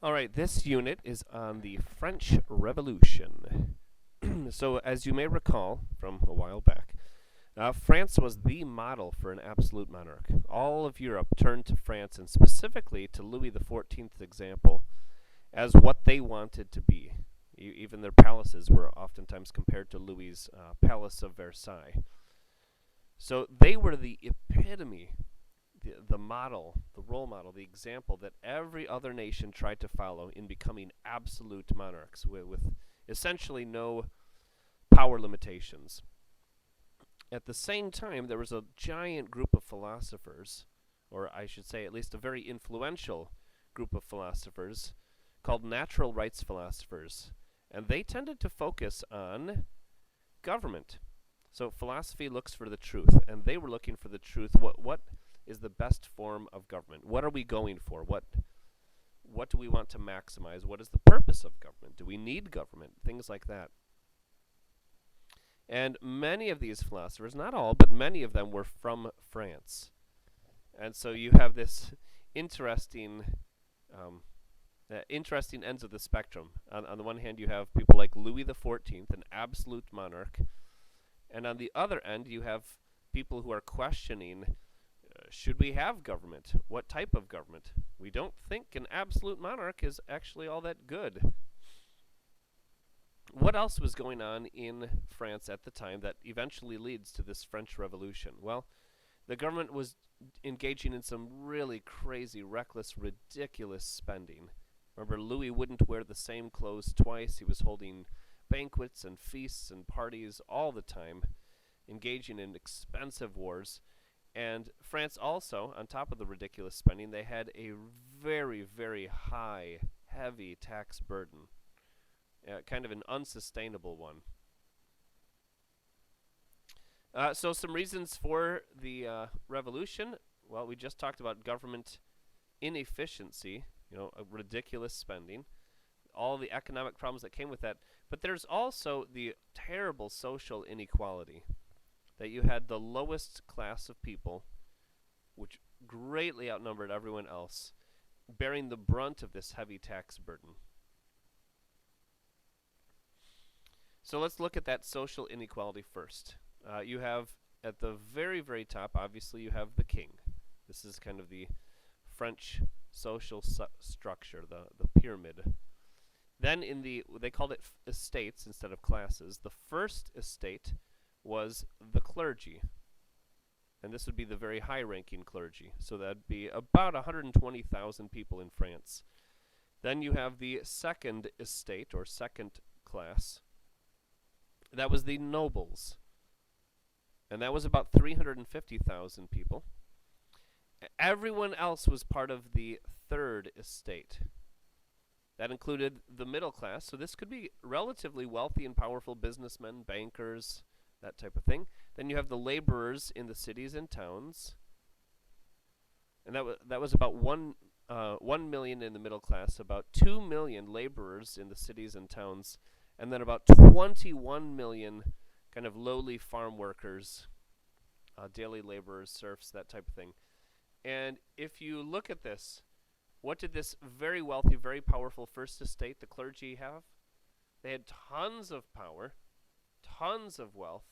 All right, this unit is on the French Revolution. So, as you may recall from a while back, France was the model for an absolute monarch. All of Europe turned to France, and specifically to Louis XIV's example, as what they wanted to be. Even their palaces were oftentimes compared to Louis's Palace of Versailles. So they were the epitome, the model, the role model, the example that every other nation tried to follow in becoming absolute monarchs with essentially no power limitations. At the same time, there was a giant group of philosophers, or I should say, at least a very influential group of philosophers called natural rights philosophers. And they tended to focus on government. So philosophy looks for the truth, and they were looking for the truth. What is the best form of government? What are we going for? What do we want to maximize? What is the purpose of government? Do we need government? Things like that. And many of these philosophers, not all, but many of them were from France. And so you have this interesting interesting ends of the spectrum. On the one hand, you have people like Louis XIV, an absolute monarch, and on the other end, you have people who are questioning, should we have government? What type of government? We don't think an absolute monarch is actually all that good. What else was going on in France at the time that eventually leads to this French Revolution? Well, the government was engaging in some really crazy, reckless, ridiculous spending. Remember, Louis wouldn't wear the same clothes twice. He was holding banquets and feasts and parties all the time, engaging in expensive wars. And France also, on top of the ridiculous spending, they had a very, very high, heavy tax burden. Kind of an unsustainable one. So some reasons for the revolution. Well, we just talked about government inefficiency, ridiculous spending, all the economic problems that came with that. But there's also the terrible social inequality, that you had the lowest class of people, which greatly outnumbered everyone else, bearing the brunt of this heavy tax burden. So let's look at that social inequality first. You have at the very, very top, obviously, you have the king. This is kind of the French social structure, the pyramid. Then they called it estates instead of classes. The first estate was the clergy. And this would be the very high-ranking clergy. So that'd be about 120,000 people in France. Then you have the second estate, or second class. That was the nobles. And that was about 350,000 people. Everyone else was part of the third estate. That included the middle class, so this could be relatively wealthy and powerful businessmen, bankers, that type of thing. Then you have the laborers in the cities and towns. And that was about 1 million in the middle class, about 2 million laborers in the cities and towns, and then about 21 million kind of lowly farm workers, daily laborers, serfs, that type of thing. And if you look at this, what did this very wealthy, very powerful first estate, the clergy, have? They had tons of power, tons of wealth.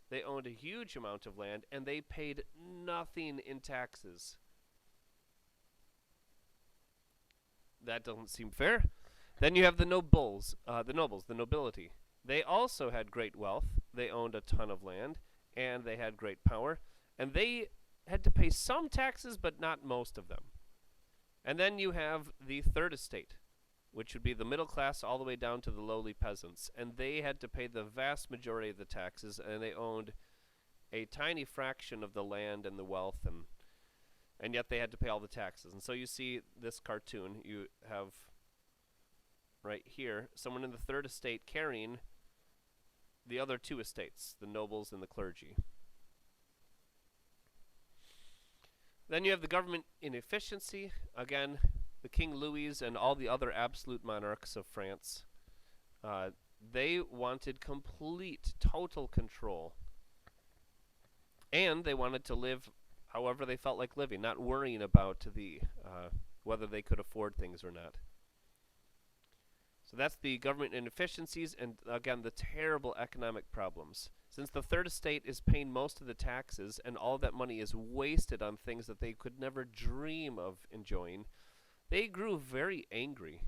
They owned a huge amount of land, and they paid nothing in taxes. That doesn't seem fair. Then you have the nobles, the nobility. They also had great wealth. They owned a ton of land, and they had great power. And they had to pay some taxes, but not most of them. And then you have the third estate, which would be the middle class all the way down to the lowly peasants. And they had to pay the vast majority of the taxes, and they owned a tiny fraction of the land and the wealth, and yet they had to pay all the taxes. And so you see this cartoon, you have right here someone in the third estate carrying the other two estates, the nobles and the clergy. Then you have the government inefficiency. Again, the King Louis and all the other absolute monarchs of France, they wanted complete, total control. And they wanted to live however they felt like living, not worrying about whether they could afford things or not. So that's the government inefficiencies and, again, the terrible economic problems. Since the third estate is paying most of the taxes and all that money is wasted on things that they could never dream of enjoying, they grew very angry.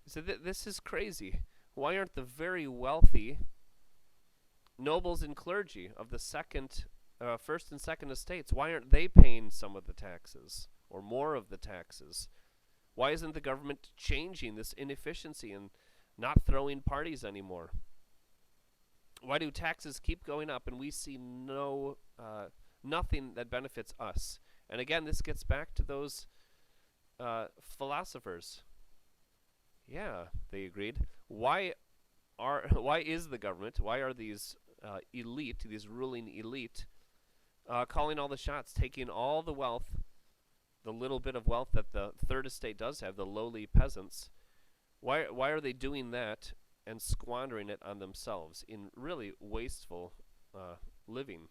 They said, this is crazy. Why aren't the very wealthy nobles and clergy of the first and second estates, why aren't they paying some of the taxes or more of the taxes? Why isn't the government changing this inefficiency and not throwing parties anymore? Why do taxes keep going up and we see nothing that benefits us? And again, this gets back to those philosophers. Yeah, they agreed. Why is the government? Why are these these ruling elite, calling all the shots, taking all the wealth, the little bit of wealth that the third estate does have, the lowly peasants? Why are they doing that and squandering it on themselves in really wasteful living?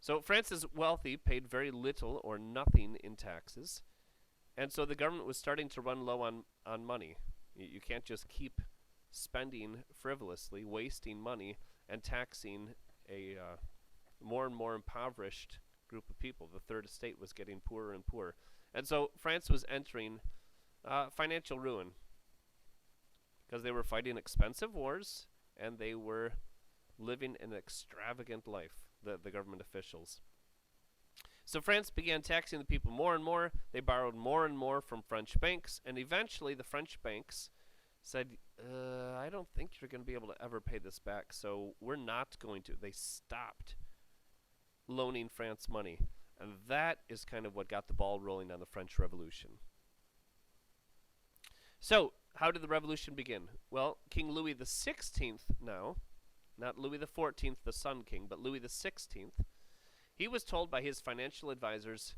So France's wealthy paid very little or nothing in taxes, and so the government was starting to run low on money. You can't just keep spending frivolously, wasting money, and taxing a more and more impoverished group of people. The third estate was getting poorer and poorer. And so France was entering financial ruin because they were fighting expensive wars and they were living an extravagant life, the government officials. So France began taxing the people more and more. They borrowed more and more from French banks, and eventually the French banks said, I don't think you're going to be able to ever pay this back, so we're not going to. They stopped loaning France money, and that is kind of what got the ball rolling on the French Revolution. So, how did the revolution begin? Well, King Louis XVI now, not Louis XIV, the Sun King, but Louis XVI, he was told by his financial advisors,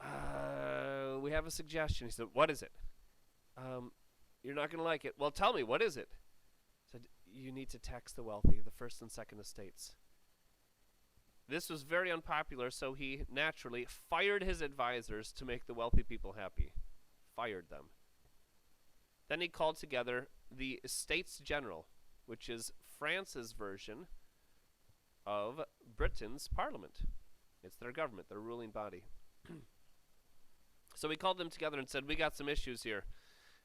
we have a suggestion. He said, what is it? You're not going to like it. Well, tell me, what is it? He said, you need to tax the wealthy, the first and second estates. This was very unpopular, so he naturally fired his advisors to make the wealthy people happy. Fired them. Then he called together the Estates General, which is France's version of Britain's parliament. It's their government, their ruling body. So he called them together and said, we got some issues here.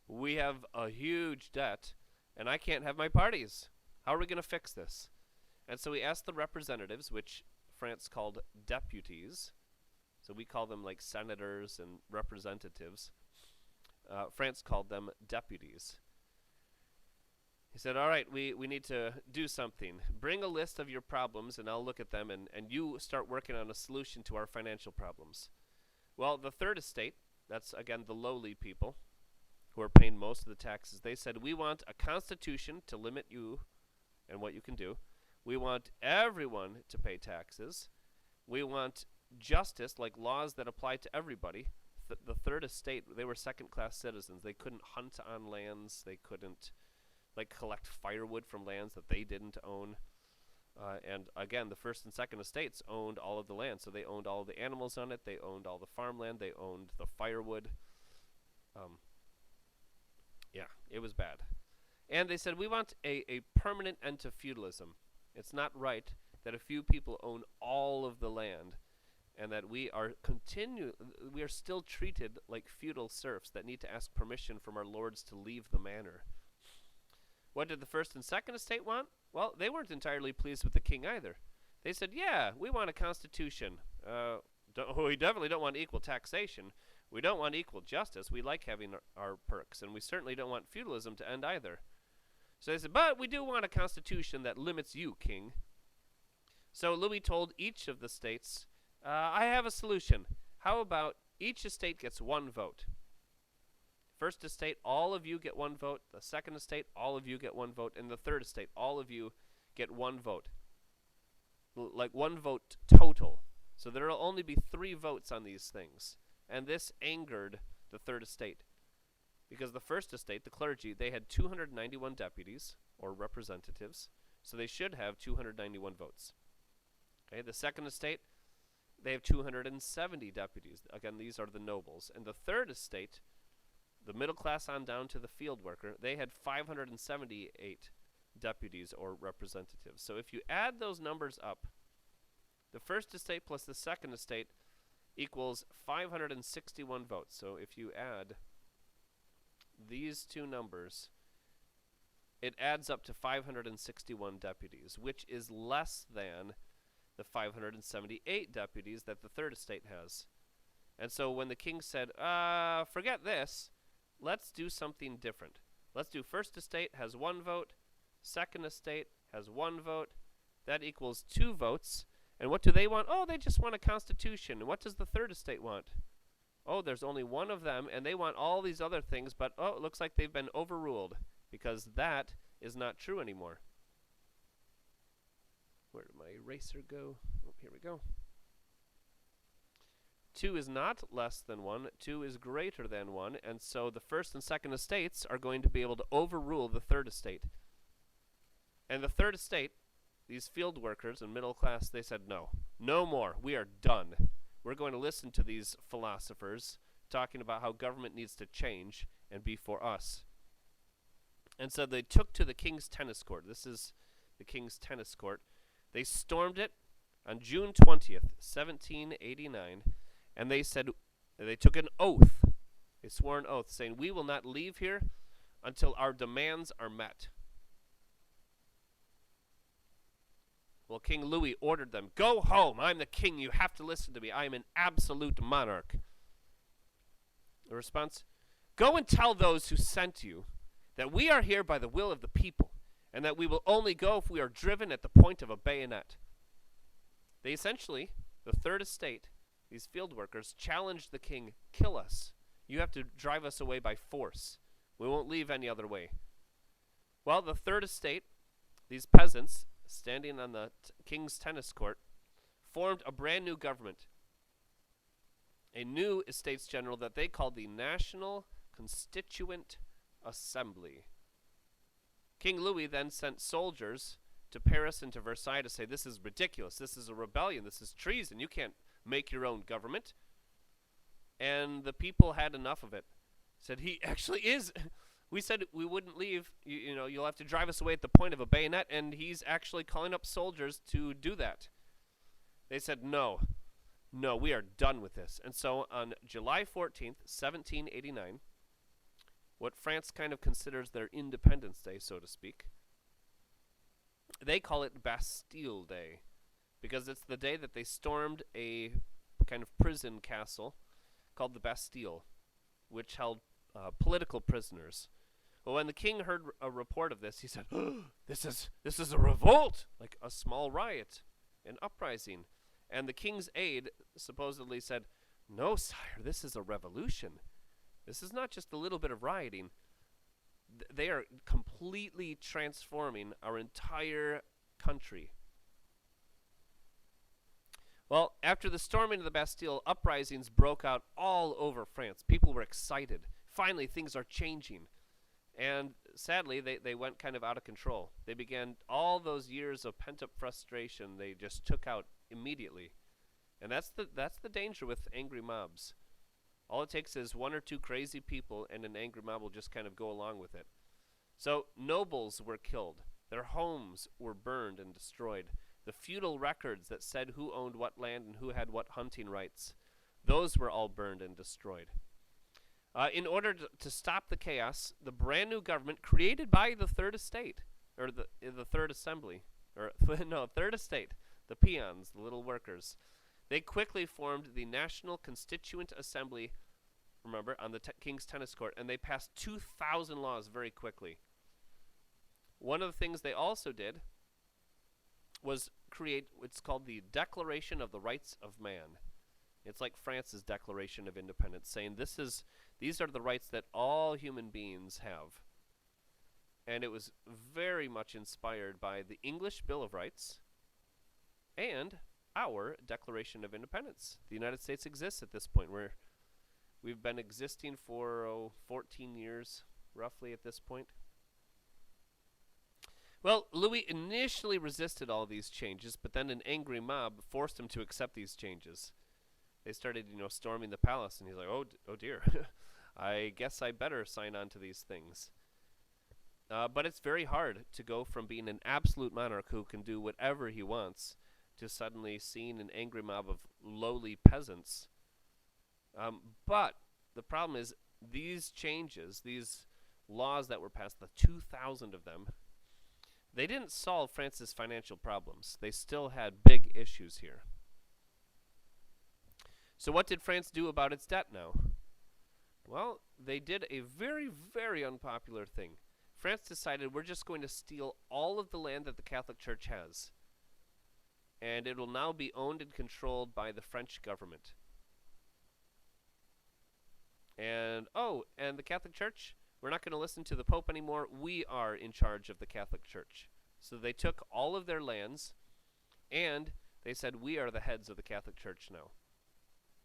We have a huge debt, and I can't have my parties. How are we going to fix this? And so he asked the representatives, which France called deputies. So we call them like senators and representatives. France called them deputies. He said, all right, we need to do something. Bring a list of your problems, and I'll look at them, and you start working on a solution to our financial problems. Well, the third estate, that's, again, the lowly people who are paying most of the taxes, they said, we want a constitution to limit you and what you can do. We want everyone to pay taxes. We want justice, like laws that apply to everybody. The third estate, they were second-class citizens. They couldn't hunt on lands. They couldn't collect firewood from lands that they didn't own. And again, the first and second estates owned all of the land. So they owned all of the animals on it. They owned all the farmland. They owned the firewood. Yeah, it was bad. And they said, we want a permanent end to feudalism. It's not right that a few people own all of the land and that we are still treated like feudal serfs that need to ask permission from our lords to leave the manor. What did the first and second estate want? Well, they weren't entirely pleased with the king either. They said, yeah, we want a constitution. We definitely don't want equal taxation. We don't want equal justice. We like having our perks, and we certainly don't want feudalism to end either. So they said, but we do want a constitution that limits you, king. So Louis told each of the states, I have a solution. How about each estate gets one vote? First estate, all of you get one vote. The second estate, all of you get one vote. And the third estate, all of you get one vote. Like one vote total. So there will only be 3 votes on these things. And this angered the third estate. Because the first estate, the clergy, they had 291 deputies, or representatives. So they should have 291 votes. Okay, the second estate, they have 270 deputies. Again, these are the nobles. And the third estate, the middle class on down to the field worker, they had 578 deputies or representatives. So if you add those numbers up, the first estate plus the second estate equals 561 votes. So if you add these two numbers, it adds up to 561 deputies, which is less than the 578 deputies that the third estate has. And so when the king said, forget this, let's do something different. Let's do first estate has 1 vote, second estate has 1 vote. That equals 2 votes. And what do they want? Oh, they just want a constitution. And what does the third estate want? Oh, there's only one of them, and they want all these other things, but oh, it looks like they've been overruled, because that is not true anymore. Where did my eraser go? Oh, here we go. 2 is not less than 1. 2 is greater than 1, and so the first and second estates are going to be able to overrule the third estate. And the third estate, these field workers and middle class, they said, no, no more. We are done. We're going to listen to these philosophers talking about how government needs to change and be for us. And so they took to the king's tennis court. This is the king's tennis court. They stormed it on June 20th, 1789, and they said, they took an oath. They swore an oath saying, we will not leave here until our demands are met. Well, King Louis ordered them, go home. I'm the king. You have to listen to me. I am an absolute monarch. The response, go and tell those who sent you that we are here by the will of the people, and that we will only go if we are driven at the point of a bayonet. They essentially, the third estate, these field workers, challenged the king, kill us. You have to drive us away by force. We won't leave any other way. Well, the third estate, these peasants, standing on the king's tennis court, formed a brand new government, a new estates general that they called the National Constituent Assembly. King Louis then sent soldiers to Paris and to Versailles to say, this is ridiculous, this is a rebellion, this is treason, you can't make your own government. And the people had enough of it. Said, he actually is. We said we wouldn't leave. You know, you'll have to drive us away at the point of a bayonet, and he's actually calling up soldiers to do that. They said, no, we are done with this. And so on July 14th, 1789, what France kind of considers their Independence Day, so to speak, they call it Bastille Day, because it's the day that they stormed a kind of prison castle called the Bastille, which held political prisoners. Well, when the king heard a report of this, he said, this is a revolt, like a small riot, an uprising. And the king's aide supposedly said, no, sire, this is a revolution. This is not just a little bit of rioting. They are completely transforming our entire country. Well, after the storming of the Bastille, uprisings broke out all over France. People were excited. Finally, things are changing. And sadly, they went kind of out of control. They began all those years of pent-up frustration. They just took out immediately. And that's the danger with angry mobs. All it takes is 1 or 2 crazy people, and an angry mob will just kind of go along with it. So nobles were killed. Their homes were burned and destroyed. The feudal records that said who owned what land and who had what hunting rights, those were all burned and destroyed. In order to stop the chaos, the brand new government created by the Third Estate, or the Third Assembly, or no, Third Estate, the peons, the little workers, they quickly formed the National Constituent Assembly, remember, on the king's tennis court, and they passed 2,000 laws very quickly. One of the things they also did was create what's called the Declaration of the Rights of Man. It's like France's Declaration of Independence, saying these are the rights that all human beings have. And it was very much inspired by the English Bill of Rights and our Declaration of Independence. The United States exists at this point. We've been existing for 14 years, roughly, at this point. Well, Louis initially resisted all these changes, but then an angry mob forced him to accept these changes. They started, storming the palace, and he's like, oh dear, I guess I better sign on to these things. But it's very hard to go from being an absolute monarch who can do whatever he wants to suddenly seeing an angry mob of lowly peasants. But the problem is these changes, these laws that were passed, the 2,000 of them, they didn't solve France's financial problems. They still had big issues here. So what did France do about its debt now? Well, they did a very, very unpopular thing. France decided we're just going to steal all of the land that the Catholic Church has, and it will now be owned and controlled by the French government. And the Catholic Church, we're not going to listen to the Pope anymore. We are in charge of the Catholic Church. So they took all of their lands, and they said, we are the heads of the Catholic Church now.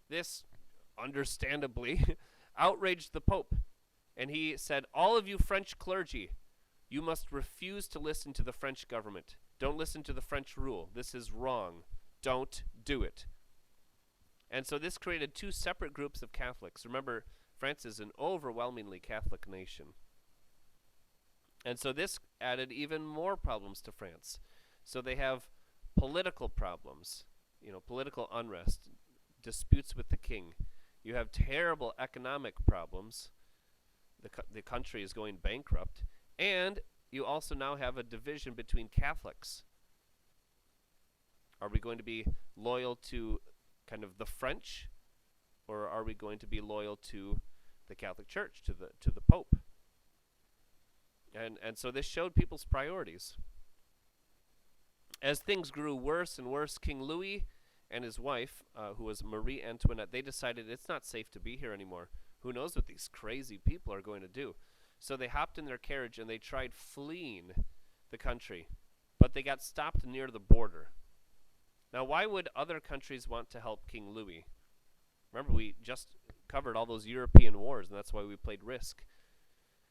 This, understandably, outraged the Pope. And he said, all of you French clergy, you must refuse to listen to the French government. Don't listen to the French rule. This is wrong. Don't do it. And so this created two separate groups of Catholics. Remember, France is an overwhelmingly Catholic nation. And so this added even more problems to France. So they have political problems, political unrest, disputes with the king. You have terrible economic problems. The country is going bankrupt. And you also now have a division between Catholics. Are we going to be loyal to kind of the French, or are we going to be loyal to the Catholic Church, to the Pope? And so this showed people's priorities. As things grew worse and worse, King Louis and his wife, who was Marie Antoinette, they decided it's not safe to be here anymore. Who knows what these crazy people are going to do? So they hopped in their carriage and they tried fleeing the country, but they got stopped near the border. Now, why would other countries want to help King Louis? Remember, we just covered all those European wars, and that's why we played Risk.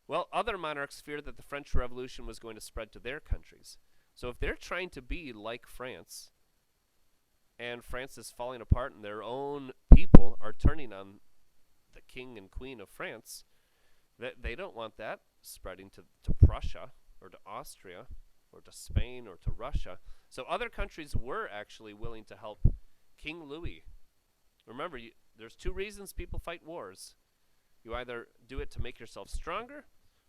Well, other monarchs feared that the French Revolution was going to spread to their countries. So if they're trying to be like France, and France is falling apart and their own people are turning on the king and queen of France, they don't want that spreading to Prussia or to Austria or to Spain or to Russia. So other countries were actually willing to help King Louis. Remember, there's two reasons people fight wars. You either do it to make yourself stronger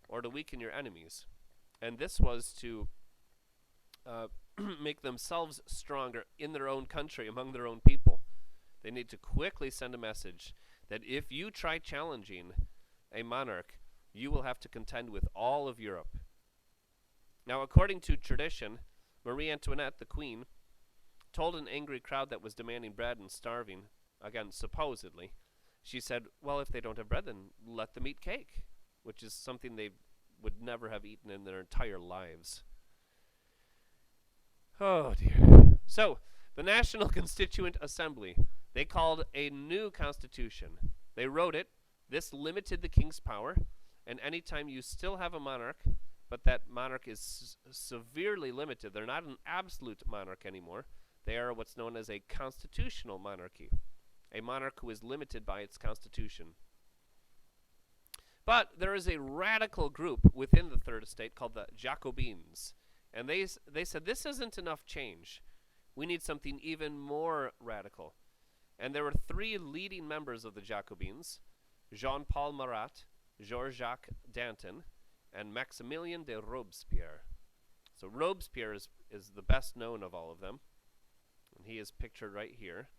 or to weaken your enemies. And this was to make themselves stronger in their own country, among their own people. They need to quickly send a message that if you try challenging a monarch, you will have to contend with all of Europe. Now, according to tradition, Marie Antoinette, the queen, told an angry crowd that was demanding bread and starving, again, supposedly, she said, well, if they don't have bread, then let them eat cake, which is something they would never have eaten in their entire lives. Oh, dear. So, the National Constituent Assembly, they called a new constitution. They wrote it. This limited the king's power, and anytime you still have a monarch, but that monarch is severely limited, they're not an absolute monarch anymore. They are what's known as a constitutional monarchy, a monarch who is limited by its constitution. But there is a radical group within the Third Estate called the Jacobins, and they said this isn't enough change. We need something even more radical. And there were three leading members of the Jacobins: Jean-Paul Marat, Georges-Jacques Danton, and Maximilien de Robespierre. So Robespierre is the best known of all of them, and he is pictured right here.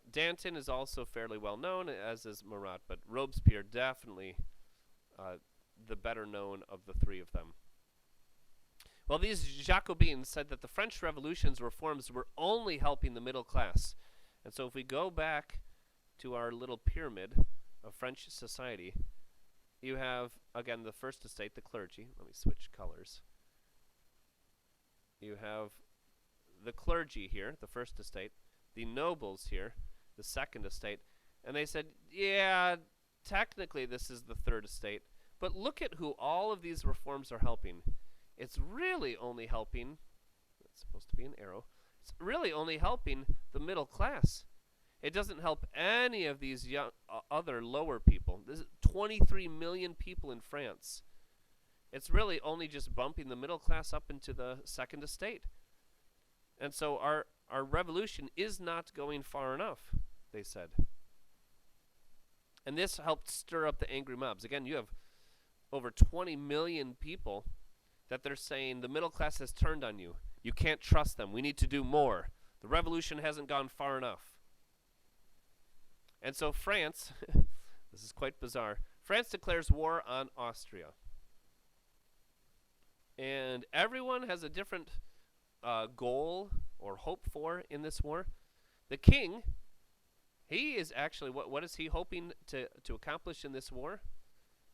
Danton is also fairly well known, as is Marat, but Robespierre definitely the better known of the three of them. Well, these Jacobins said that the French Revolution's reforms were only helping the middle class. And so if we go back to our little pyramid of French society, you have, again, the First Estate, the clergy. Let me switch colors. You have the clergy here, the First Estate, the nobles here, the Second Estate, and they said, yeah, technically this is the Third Estate, but look at who all of these reforms are helping. It's really only helping, that's supposed to be an arrow, it's really only helping the middle class. It doesn't help any of these young, other lower people. This is 23 million people in France. It's really only just bumping the middle class up into the second estate. And so our revolution is not going far enough, they said. And this helped stir up the angry mobs. Again, you have over 20 million people that they're saying the middle class has turned on you. You can't trust them. We need to do more. The revolution hasn't gone far enough. And so France, this is quite bizarre, France declares war on Austria. And everyone has a different goal or hope for in this war. The king, he is actually, what is he hoping to accomplish in this war?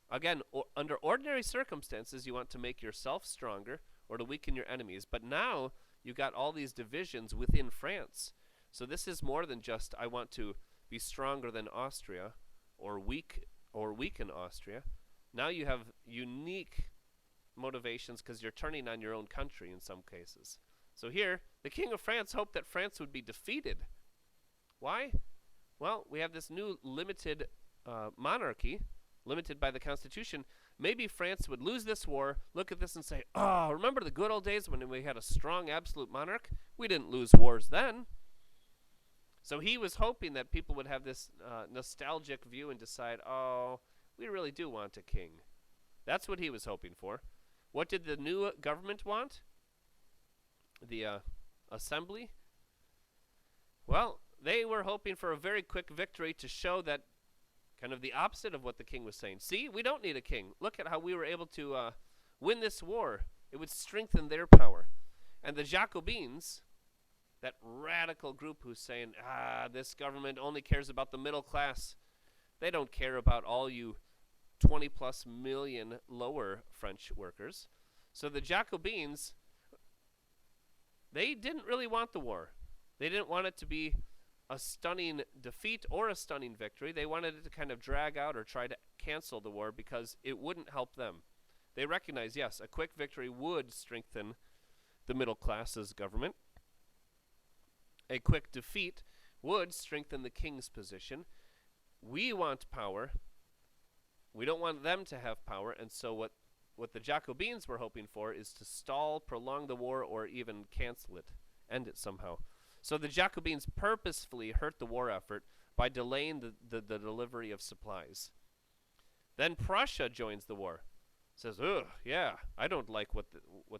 Again, under ordinary circumstances, you want to make yourself stronger or to weaken your enemies. But now you got all these divisions within France. So this is more than just I want to be stronger than Austria or weaken Austria. Now you have unique motivations because you're turning on your own country in some cases. So here, the King of France hoped that France would be defeated. Why? Well, we have this new limited monarchy, limited by the Constitution. Maybe France would lose this war, look at this and say, oh, remember the good old days when we had a strong absolute monarch? We didn't lose wars then. So he was hoping that people would have this nostalgic view and decide, oh, we really do want a king. That's what he was hoping for. What did the new government want? The assembly? Well, they were hoping for a very quick victory to show that kind of the opposite of what the king was saying. See, we don't need a king. Look at how we were able to win this war. It would strengthen their power. And the Jacobins, that radical group who's saying, this government only cares about the middle class. They don't care about all you 20 plus million lower French workers. So the Jacobins, they didn't really want the war. They didn't want it to be a stunning defeat or a stunning victory. They wanted it to kind of drag out or try to cancel the war because it wouldn't help them. They recognized, yes, a quick victory would strengthen the middle class's government. A quick defeat would strengthen the king's position. We want power. We don't want them to have power, and so what the Jacobins were hoping for is to stall, prolong the war, or even cancel it, end it somehow. So the Jacobins purposefully hurt the war effort by delaying the delivery of supplies. Then Prussia joins the war. Says, ugh, yeah, I don't like what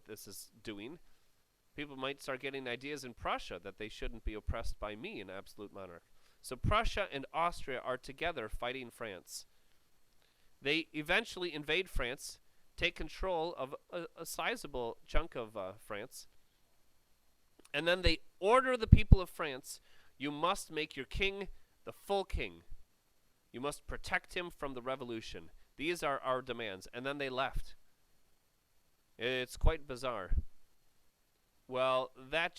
this is doing. People might start getting ideas in Prussia that they shouldn't be oppressed by me, an absolute monarch. So Prussia and Austria are together fighting France. They eventually invade France, take control of a sizable chunk of France, and then they order the people of France, you must make your king the full king. You must protect him from the revolution. These are our demands. And then they left. It's quite bizarre. Well, that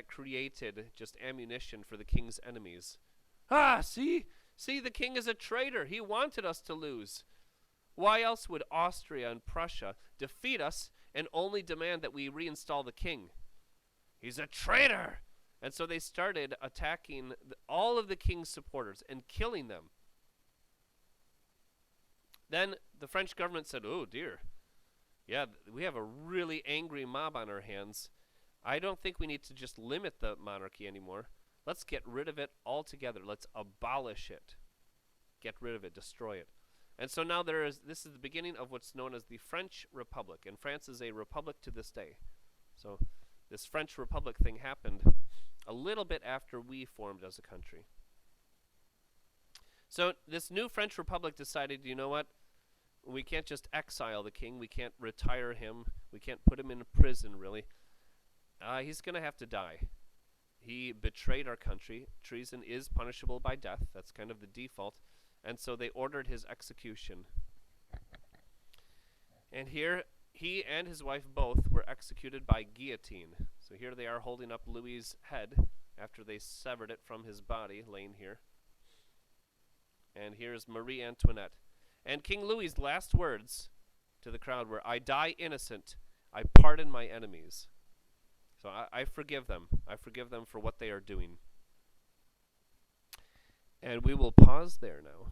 created just ammunition for the king's enemies. See, the king is a traitor. He wanted us to lose. Why else would Austria and Prussia defeat us and only demand that we reinstall the king? He's a traitor! And so they started attacking all of the king's supporters and killing them. Then the French government said, oh dear, yeah, we have a really angry mob on our hands. I don't think we need to just limit the monarchy anymore. Let's get rid of it altogether. Let's abolish it. Get rid of it, destroy it. And so now this is the beginning of what's known as the French Republic. And France is a republic to this day. So this French Republic thing happened a little bit after we formed as a country. So this new French Republic decided, you know what? We can't just exile the king. We can't retire him. We can't put him in prison, really. He's going to have to die. He betrayed our country. Treason is punishable by death. That's kind of the default. And so they ordered his execution. And here, he and his wife both were executed by guillotine. So here they are holding up Louis's head after they severed it from his body, laying here. And here's Marie Antoinette. And King Louis's last words to the crowd were, I die innocent. I pardon my enemies. So I forgive them. I forgive them for what they are doing. And we will pause there now.